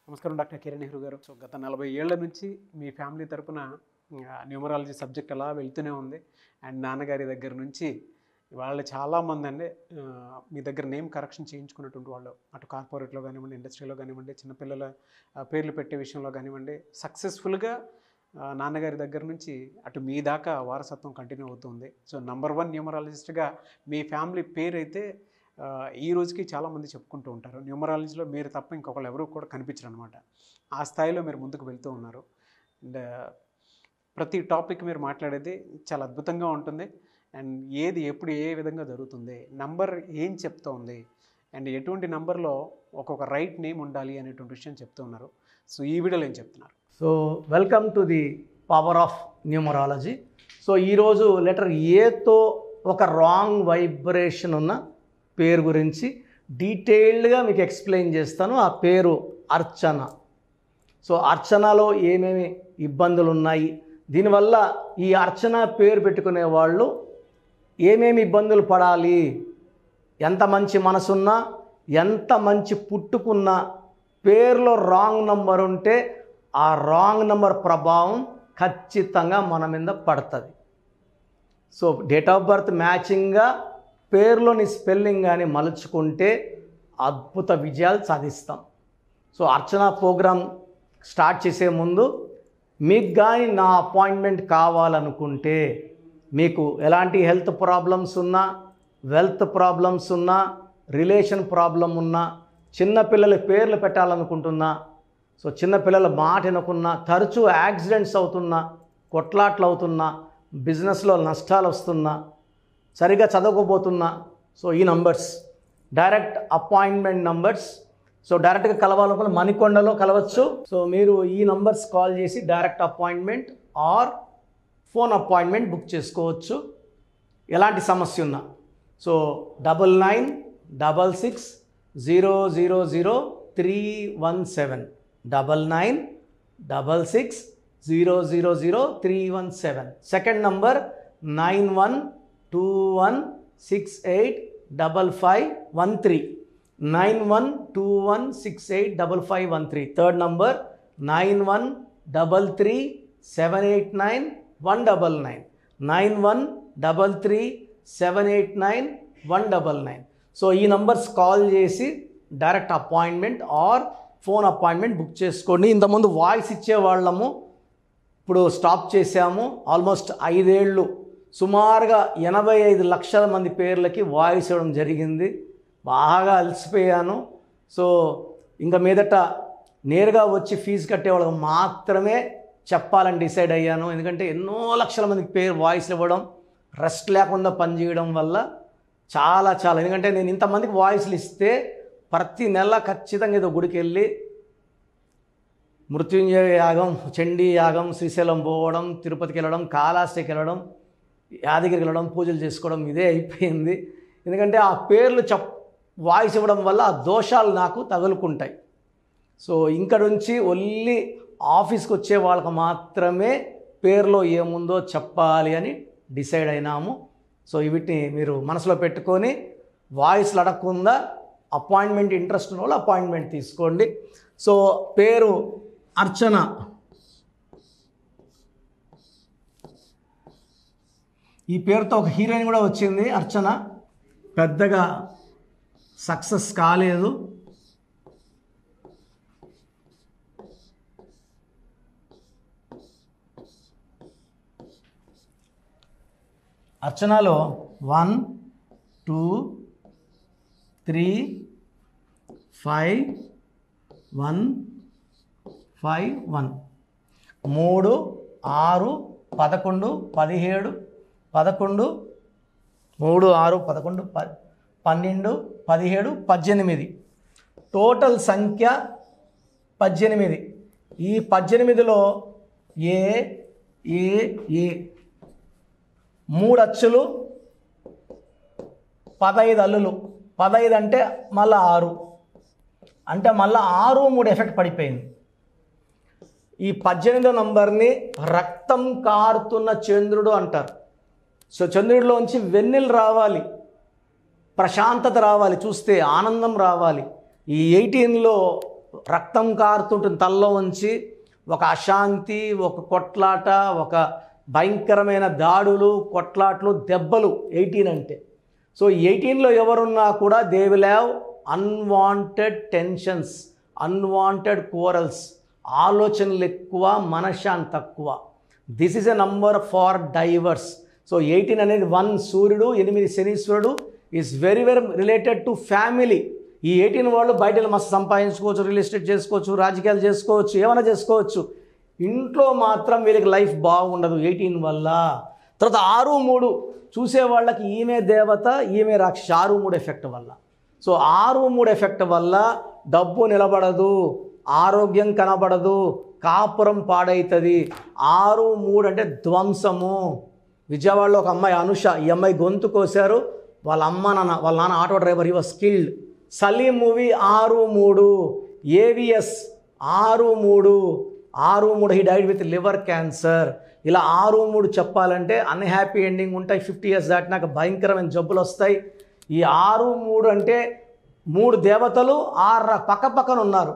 నమస్కారం డాక్టర్ కిరణ్ నెహ్రూ గారు. సో గత 40 ఏళ్ల నుంచి మీ ఫ్యామిలీ తరపున న్యూమరాలజీ సబ్జెక్ట్ అలా వెళ్తూనే ఉంది. అండ్ నాన్నగారి దగ్గర నుంచి వాళ్ళు చాలామంది అండి మీ దగ్గర నేమ్ కరెక్షన్ చేయించుకున్నటువంటి వాళ్ళు, అటు కార్పొరేట్లో కానివ్వండి, ఇండస్ట్రీలో కానివ్వండి, చిన్నపిల్లల పేర్లు పెట్టే విషయంలో కానివ్వండి, సక్సెస్ఫుల్గా నాన్నగారి దగ్గర నుంచి అటు మీ దాకా వారసత్వం కంటిన్యూ అవుతుంది. సో నంబర్ 1 న్యూమరాలజిస్ట్గా మీ ఫ్యామిలీ పేరు అయితే ఈ రోజుకి చాలామంది చెప్పుకుంటూ ఉంటారు. న్యూమరాలజీలో మీరు తప్ప ఇంకొకళ్ళు ఎవరు కూడా కనిపించరు అనమాట. ఆ స్థాయిలో మీరు ముందుకు వెళ్తూ ఉన్నారు. అండ్ ప్రతి టాపిక్ మీరు మాట్లాడేది చాలా అద్భుతంగా ఉంటుంది. అండ్ ఏది ఎప్పుడు ఏ విధంగా జరుగుతుంది, నంబర్ ఏం చెప్తోంది, అండ్ ఎటువంటి నంబర్లో ఒక్కొక్క రైట్ నేమ్ ఉండాలి అనేటువంటి విషయం చెప్తూ ఉన్నారు. సో ఈ వీడియోలో ఏం చెప్తున్నారు? So welcome to the power of numerology. So ఈరోజు లెటర్ ఏతో ఒక రాంగ్ వైబ్రేషన్ ఉన్న పేరు గురించి డీటెయిల్డ్గా మీకు ఎక్స్ప్లెయిన్ చేస్తాను. ఆ పేరు అర్చన. సో అర్చనలో ఏమేమి ఇబ్బందులు ఉన్నాయి, దీనివల్ల ఈ అర్చన పేరు పెట్టుకునే వాళ్ళు ఏమేమి ఇబ్బందులు పడాలి, ఎంత మంచి మనసున్నా, ఎంత మంచి పుట్టుకున్నా పేరులో రాంగ్ నంబర్ ఉంటే ఆ రాంగ్ నంబర్ ప్రభావం ఖచ్చితంగా మన మీద పడుతుంది. సో డేట్ ఆఫ్ బర్త్ మ్యాచింగ్గా పేరులోని స్పెల్లింగ్ కానీ మలుచుకుంటే అద్భుత విజయాలు సాధిస్తాం. సో అర్చన ప్రోగ్రామ్ స్టార్ట్ చేసే ముందు మీకు కానీ నా అపాయింట్మెంట్ కావాలనుకుంటే, మీకు ఎలాంటి హెల్త్ ప్రాబ్లమ్స్ ఉన్నా, వెల్త్ ప్రాబ్లమ్స్ ఉన్నా, రిలేషన్ ప్రాబ్లం ఉన్నా, చిన్నపిల్లల పేర్లు పెట్టాలనుకుంటున్నా, సో చిన్నపిల్లల మాట వినకున్నా, తరచూ యాక్సిడెంట్స్ అవుతున్నా, కొట్లాట్లు అవుతున్నా, బిజినెస్లో నష్టాలు వస్తున్నా, సరిగా చదవకపోతున్నా, సో ఈ numbers direct appointment numbers. So డైరెక్ట్గా కలవాలనుకున్న మణికొండలో కలవచ్చు. సో మీరు ఈ నంబర్స్ కాల్ చేసి direct appointment are phone appointment book చేసుకోవచ్చు ఎలాంటి సమస్య ఉన్నా. So 9966000317 9966000317. Second number 9121685513 9121685513. Third number 9133789199 9133789199. So ఈ నంబర్స్ కాల్ చేసి direct appointment are phone appointment book చేసుకోండి. ఇంతకుముందు వాయిస్ ఇచ్చేవాళ్ళము, ఇప్పుడు స్టాప్ చేసాము. ఆల్మోస్ట్ 5 ఏళ్ళు సుమారుగా 85 లక్షల మంది పేర్లకి వాయిస్ ఇవ్వడం జరిగింది. బాగా అలసిపోయాను. సో ఇంకా మీదట నేరుగా వచ్చి ఫీజు కట్టే వాళ్ళకి మాత్రమే చెప్పాలని డిసైడ్ అయ్యాను. ఎందుకంటే ఎన్నో లక్షల మందికి పేరు వాయిస్ ఇవ్వడం, రెస్ట్ లేకుండా పనిచేయడం వల్ల చాలా ఎందుకంటే నేను ఇంతమందికి వాయిస్లు ఇస్తే ప్రతి నెల ఖచ్చితంగా ఏదో గుడికి వెళ్ళి మృత్యుంజయ యాగం, చండీ యాగం, శ్రీశైలం పోవడం, తిరుపతికి వెళ్ళడం, కాళహస్తికి వెళ్ళడం, యాదగిరికి వెళ్ళడం, పూజలు చేసుకోవడం, ఇదే అయిపోయింది. ఎందుకంటే ఆ పేర్లు వాయిస్ ఇవ్వడం వల్ల ఆ దోషాలు నాకు తగులుకుంటాయి. సో ఇక్కడ నుంచి ఓన్లీ ఆఫీస్కి వచ్చే వాళ్ళకి మాత్రమే పేరులో ఏముందో చెప్పాలి అని డిసైడ్ అయినాము. సో వీటిని మీరు మనసులో పెట్టుకొని వాయిస్లు అడగకుండా అపాయింట్మెంట్ ఇంట్రెస్ట్ ఉన్న వాళ్ళు అపాయింట్మెంట్ తీసుకోండి. సో పేరు అర్చన. ఈ పేరుతో ఒక హీరోయిన్ కూడా వచ్చింది అర్చన, పెద్దగా సక్సెస్ కాలేదు. అర్చనలో 1 2 3 5 1 5 1 3 6 11 17 11 3 6 11 12 17 18. టోటల్ సంఖ్య 18. ఈ 18లో ఏ 3 అచ్చులు, 15 అల్లులు. 15 అంటే మళ్ళీ 6 అంటే మళ్ళీ 6 3 ఎఫెక్ట్ పడిపోయింది. ఈ 18వ నంబర్ని రక్తం కారుతున్న చంద్రుడు అంటారు. సో చంద్రుడిలోంచి వెన్నెలు రావాలి, ప్రశాంతత రావాలి, చూస్తే ఆనందం రావాలి. ఈ 18లో రక్తం కారుతుంటుంది తలలో ఉంచి, ఒక అశాంతి, ఒక కొట్లాట, ఒక భయంకరమైన దాడులు, కొట్లాట్లు, దెబ్బలు 18 అంటే. సో 18లో ఎవరున్నా కూడా they will have unwanted tensions, unwanted corals, ఆలోచనలు ఎక్కువ, మనశ్శాంతి తక్కువ. This is a number far divorce. So 18 అనేది 1 సూర్యుడు, 8 శనీశ్వరుడు is very very related to family. ఈ 18 వాళ్ళు బయట మస్తు సంపాదించుకోవచ్చు, రియల్ ఎస్టేట్ చేసుకోవచ్చు, రాజకీయాలు చేసుకోవచ్చు, ఏమైనా చేసుకోవచ్చు. ఇంట్లో మాత్రం వీళ్ళకి లైఫ్ బాగుండదు 18 వల్ల. తర్వాత 6-3 చూసే వాళ్ళకి ఈమె దేవత, ఈమె రాక్షసి, 6-3 ఎఫెక్ట్ వల్ల. సో 6-3 ఎఫెక్ట్ వల్ల డబ్బు నిలబడదు, ఆరోగ్యం కనబడదు, కాపురం పాడవుతుంది. 6-3 అంటే ధ్వంసము. విజయవాడలో ఒక అమ్మాయి అనుష, ఈ అమ్మాయి గొంతు కోసారు, వాళ్ళ నాన్న auto driver, he was killed. Salim movie 6-3, AVS 6-3 he died with liver cancer. ఇలా 6-3 చెప్పాలంటే అన్హ్యాపీ ఎండింగ్ ఉంటాయి. 50 years దాటినాక భయంకరమైన జబ్బులు వస్తాయి. ఈ 6-3 అంటే 3 దేవతలు 6 పక్కన ఉన్నారు.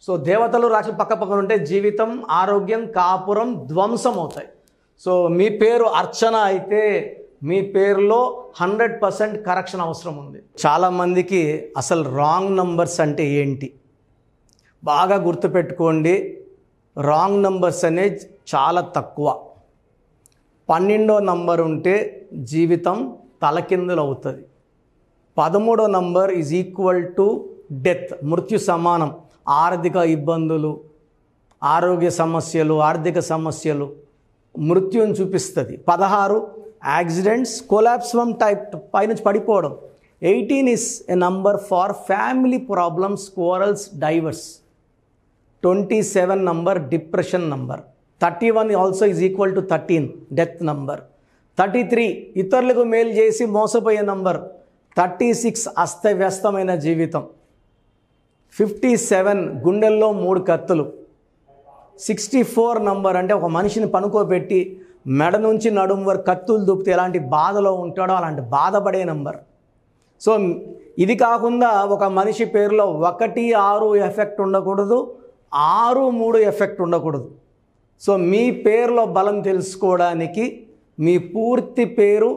సో దేవతలు రాక్షసులు పక్కన ఉంటే జీవితం, ఆరోగ్యం, కాపురం ధ్వంసం అవుతాయి. సో మీ పేరు అర్చన అయితే మీ పేరులో 100% కరెక్షన్ అవసరం ఉంది. చాలామందికి అసలు రాంగ్ నంబర్స్ అంటే ఏంటి బాగా గుర్తుపెట్టుకోండి. రాంగ్ నంబర్స్ అనేది చాలా తక్కువ. 12వ నంబర్ ఉంటే జీవితం తలకిందులు అవుతుంది. 13వ number is equal to death, మృత్యు సమానం. ఆర్థిక ఇబ్బందులు, ఆరోగ్య సమస్యలు, ఆర్థిక సమస్యలు మృత్యుని చూపిస్తుంది. 16 యాక్సిడెంట్స్, కొలాప్స్ ఫ్రమ్ టైప్ పైనుంచి పడిపోవడం. 18 is a number far family problems, quarrels, divorce. 27 number depression number. 31 also is equal to 13 death number. 33 ఇతరులకు మేలు చేసి మోసపోయే నంబర్. 36 అస్తవ్యస్తమైన జీవితం. 57 గుండెల్లో 3 కత్తులు. 64 నంబర్ అంటే ఒక మనిషిని పనుకోబెట్టి మెడ నుంచి నడుము వరకు కత్తులు దూపితే ఎలాంటి బాధలో ఉంటాడో అలాంటి బాధపడే నంబర్. సో ఇది కాకుండా ఒక మనిషి పేరులో 1-6 ఎఫెక్ట్ ఉండకూడదు, 6-3 ఎఫెక్ట్ ఉండకూడదు. సో మీ పేరులో బలం తెలుసుకోవడానికి మీ పూర్తి పేరు,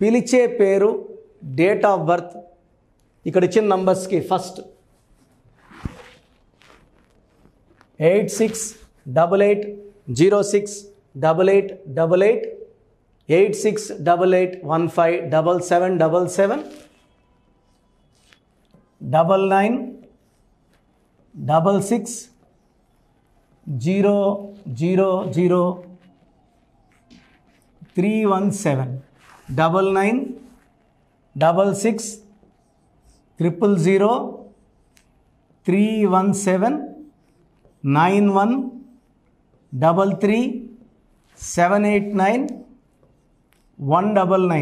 పిలిచే పేరు, డేట్ ఆఫ్ బర్త్, ఇక్కడ ఇచ్చిన నంబర్స్కి ఫస్ట్ 8688068888, 8688157777, 9966000317, 9966000317,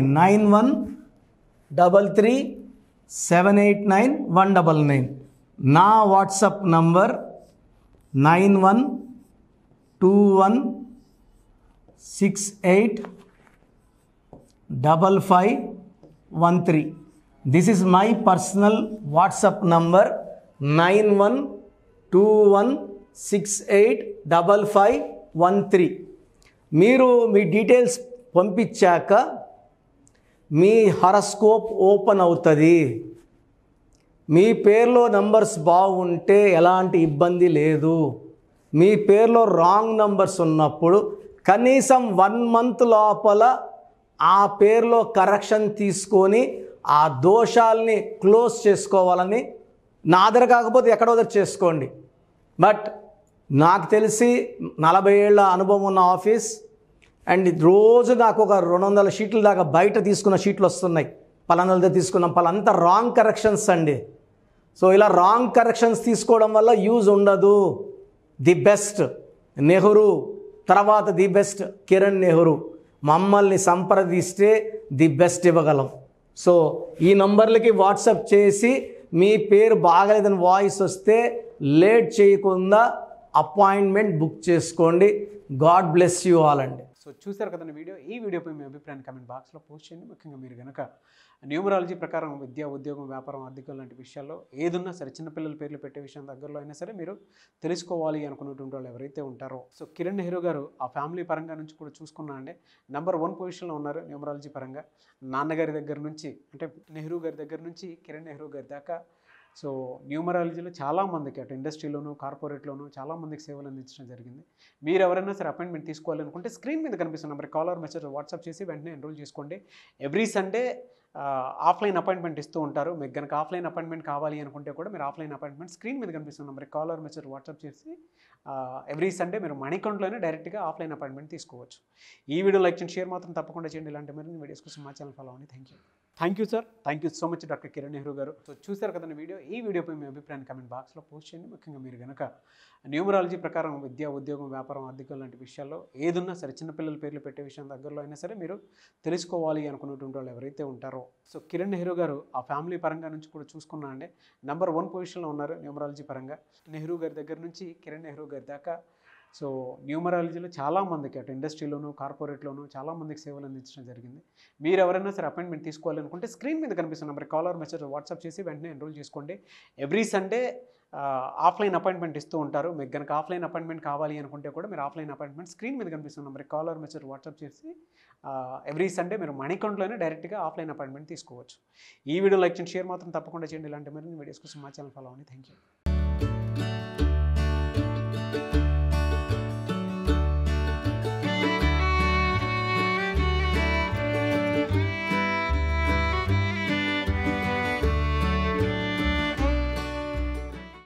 9133789199, 9133789199. నా WhatsApp number 9121685513. This is my personal WhatsApp number 9121685513. మీరు మీ డీటెయిల్స్ పంపించాక మీ హరస్కోప్ ఓపెన్ అవుతుంది. మీ పేరులో నంబర్స్ బాగుంటే ఎలాంటి ఇబ్బంది లేదు. మీ పేరులో రాంగ్ నంబర్స్ ఉన్నప్పుడు కనీసం 1 month లోపల ఆ పేరులో కరెక్షన్ తీసుకొని ఆ దోషాలని క్లోజ్ చేసుకోవాలని, నా దగ్గర కాకపోతే ఎక్కడో దగ్గర చేసుకోండి. బట్ నాకు తెలిసి 40 ఏళ్ళ అనుభవం ఉన్న ఆఫీస్ అండ్ రోజు నాకు ఒక 200 షీట్ల దాకా బయట తీసుకున్న షీట్లు వస్తున్నాయి. పలానా దగ్గర తీసుకున్నాం, పలాంతా రాంగ్ కరెక్షన్స్ అండి. సో ఇలా రాంగ్ కరెక్షన్స్ తీసుకోవడం వల్ల యూజ్ ఉండదు. ది బెస్ట్ నెహ్రూ, తర్వాత ది బెస్ట్ కిరణ్ నెహ్రూ, మమ్మల్ని సంప్రదిస్తే ది బెస్ట్ ఇవ్వగలం. సో ఈ నంబర్లకి వాట్సాప్ చేసి మీ పేరు బాగలేదని వాయిస్ వస్తే లేట్ చేయకుండా అపాయింట్మెంట్ బుక్ చేసుకోండి. గాడ్ బ్లెస్ యూ ఆల్ అండి. సో సో చూసారు కదండి వీడియో. ఈ వీడియోపై మీ అభిప్రాయాన్ని కామెంట్ బాక్స్లో పోస్ట్ చేయండి. ముఖ్యంగా మీరు కనుక న్యూమరాలజీ ప్రకారం విద్య, ఉద్యోగం, వ్యాపారం, ఆర్థికం లాంటి విషయాల్లో ఏదున్నా సరే, చిన్నపిల్లల పేర్లు పెట్టే విషయం దగ్గరలో అయినా సరే మీరు తెలుసుకోవాలి అనుకున్నటువంటి వాళ్ళు ఎవరైతే ఉంటారో, సో కిరణ్ నెహ్రూ గారు ఆ ఫ్యామిలీ పరంగా నుంచి కూడా చూసుకున్నా అండి నంబర్ 1 పొజిషన్లో ఉన్నారు న్యూమరాలజీ పరంగా. నాన్నగారి దగ్గర నుంచి అంటే నెహ్రూ గారి దగ్గర నుంచి కిరణ్ నెహ్రూ గారి దాకా సో న్యూమరాలజీలో చాలామందికి అటు ఇండస్ట్రీలోను, కార్పొరేట్లోను చాలామందికి సేవలు అందించడం జరిగింది. మీరు ఎవరైనా సరే అపాయింట్మెంట్ తీసుకోవాలనుకుంటే స్క్రీన్ మీద కనిపిస్తున్న నెంబర్ కాలర్ మెసేజ్ వాట్సాప్ చేసి వెంటనే ఎన్రోల్ చేసుకోండి. ఎవ్రీ సండే ఆఫ్లైన్ అపాయింట్మెంట్ ఇస్తూ ఉంటారు. మీకు కనుక ఆఫ్లైన్ అపాయింట్మెంట్ కావాలి అనుకుంటే కూడా మీరు ఆఫ్లైన్ అపాయింట్మెంట్ స్క్రీన్ మీద కనిపిస్తున్న నెంబర్ కాలర్ మెసేజ్ వాట్సాప్ చేసి ఎవ్రీ సండే మీరు మనీ అకౌంట్లోనే డైరెక్ట్గా ఆఫ్లైన్ అపాయింట్మెంట్ తీసుకోవచ్చు. ఈ వీడియో లైక్ చేయండి, షేర్ మాత్రం తప్పకుండా చేయండి. ఇలాంటి మరిన్ని వీడియోస్ కోసం మా ఛానల్ ఫాలో అవ్వండి. Thank you sir. Thank you so much doctor Kiran Nehru గారు. సో చూసారు కదండి వీడియో. ఈ వీడియోపై మీ అభిప్రాయాన్ని కామెంట్ బాక్స్లో పోస్ట్ చేయండి. ముఖ్యంగా మీరు కనుక న్యూమరాలజీ ప్రకారం విద్య, ఉద్యోగం, వ్యాపారం, ఆర్థికం లాంటి విషయాల్లో ఏదున్నా సరే, చిన్నపిల్లల పేర్లు పెట్టే విషయం దగ్గరలో అయినా సరే మీరు తెలుసుకోవాలి అనుకున్నటువంటి వాళ్ళు ఎవరైతే ఉంటారో, సో కిరణ్ నెహ్రూ గారు ఆ ఫ్యామిలీ పరంగా నుంచి కూడా చూసుకున్నా అండి నంబర్ 1 పొజిషన్లో ఉన్నారు న్యూమరాలజీ పరంగా. నెహ్రూ గారి దగ్గర నుంచి కిరణ్ నెహ్రూ గారి దాకా సో న్యూమరాలజీలో చాలామందికి అటు ఇండస్ట్రీలోను, కార్పొరేట్లోను చాలామందికి సేవలు అందించడం జరిగింది. మీరు ఎవరైనా సరే అపాయింట్మెంట్ తీసుకోవాలనుకుంటే స్క్రీన్ మీద కనిపిస్తున్న నెంబర్ కాలర్ మెసేజ్ వాట్సాప్ చేసి వెంటనే ఎన్రోల్ చేసుకోండి. ఎవ్రీ సండే ఆఫ్లైన్ అపాయింట్మెంట్ ఇస్తూ ఉంటారు. మీకు కనుక ఆఫ్లైన్ అపాయింట్మెంట్ కావాలి అనుకుంటే కూడా మీరు ఆఫ్లైన్ అపాయింట్మెంట్ స్క్రీన్ మీద కనిపిస్తున్న నెంబర్ కాలర్ మెసేజ్ వాట్సాప్ చేసి ఎవ్రీ సండే మీరు మనీ అకౌంట్లోనే డైరెక్ట్గా ఆఫ్లైన్ అపాయింట్మెంట్ తీసుకోవచ్చు. ఈ వీడియో లైక్ చేయండి, షేర్ మాత్రం తప్పకుండా చేయండి. ఇలాంటి మరిన్ని వీడియోస్ కోసం మా ఛానల్ ఫాలో అవ్వండి. Thank you.